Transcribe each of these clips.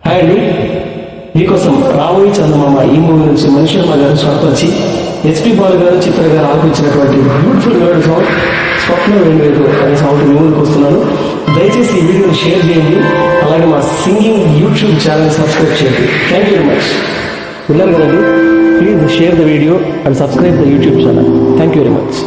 Hi అండి, మీకోసం రాబోయే చందమామ ఈ మూవీ నుంచి మనిషి శర్మ గారు స్వరపరిచి ఎస్పీ బాలు గారు చిత్ర గారు ఆలపించినటువంటి బ్యూటిఫుల్ వర్డ్ సాంగ్ స్వప్న వేణువేరు అనే సాంగ్ మూవీకి వస్తున్నాను. దయచేసి ఈ వీడియోని షేర్ చేయండి, అలాగే మా సింగింగ్ యూట్యూబ్ ఛానల్ సబ్స్క్రైబ్ చేయండి. Thank you very much. విన్నారు కదండి, please share the video and subscribe the YouTube channel. Thank you very much.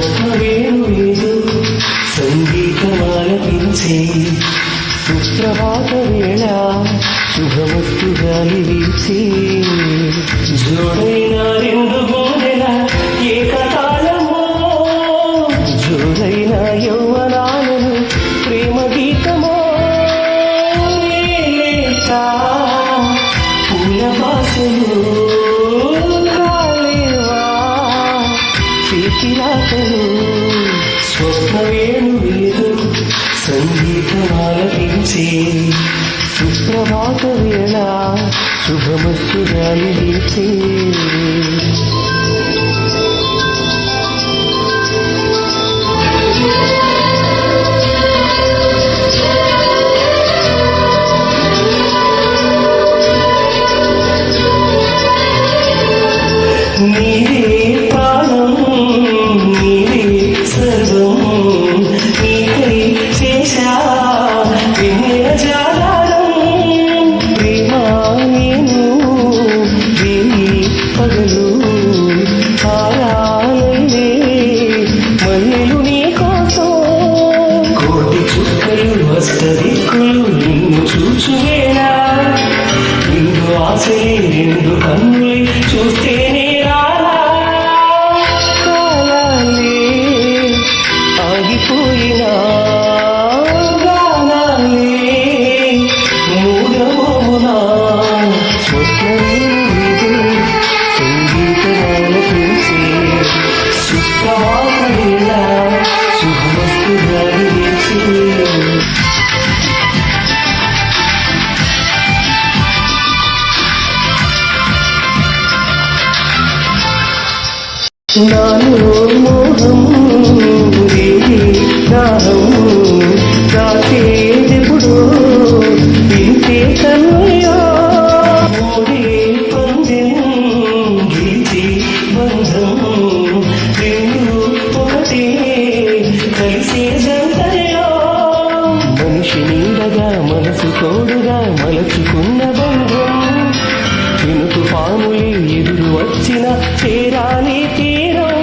స్వప్నవేణువేదో సంగీతమాలపించే సుప్రభాత వేళ శుభమస్తు గాలి వీచే జోడైన రెండు గుండెల ఏకకాలమో జోడైన యౌవనాలను ప్రేమ గీతమో పూల భాషలు స్వప్నవేణువేదో సంగీతమాలపించే సుప్రభాత వేళ శుభమస్తు గాలి వీచే నీవే ప్రాణం నీవే సర్వం నీకై చేశా వెన్నెల జాగారం ప్రేమ నేను వేయి పగలు ఆరాలే మల్లెలు నీ కోసం కోటి చుక్కలు వస్తదిక్కులు నిన్ను చూచువేనా నిన్ను ఆశలే రెండు కన్నులే చూస్తేనే ఆగిపోయినా గానాలే మూడమోమునా స్వప్నవేణువేదో సంగీతమాలపించే సుప్రభాత వేళ శుభమస్తు గాలి వీచే నాలో మోహం దాహం దాచేదెప్పుడో ఇంతే కన్నయ్యో మోడే పందెం గీచి బంధం రెండు ఒకటే కలిసే జంటలో మనిషి నీడగా మనసు తోడుగా మలచుకున్న బంధం వినుకు పాములే ఎదురు వచ్చిన చేరాలి తీరం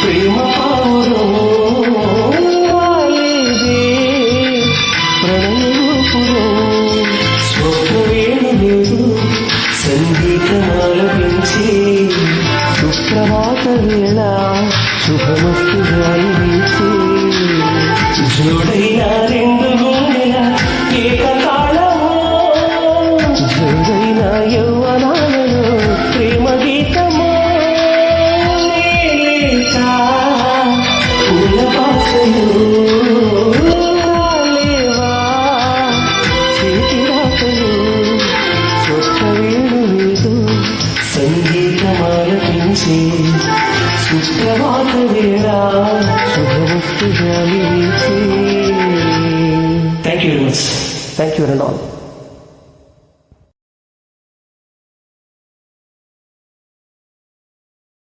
ప్రేమ పావురం వాలేదే ప్రణయపురం స్వప్నవేణువేదో సంగీతమాలపించే సుప్రభాత వేళ శుభమస్తు గాలి వీచే జోడైన రెండు గుండెల ఏకకాలమో జోడైన యౌవనాలలో ప్రేమ గీతమో పూల భాషలు లేవా చేతి రాతలు స్వప్నవేణువేదో సంగీతమాలపించే సుప్రభాత వేళ శుభమస్తు గాలి వీచే. Thank you very much. Thank you and all.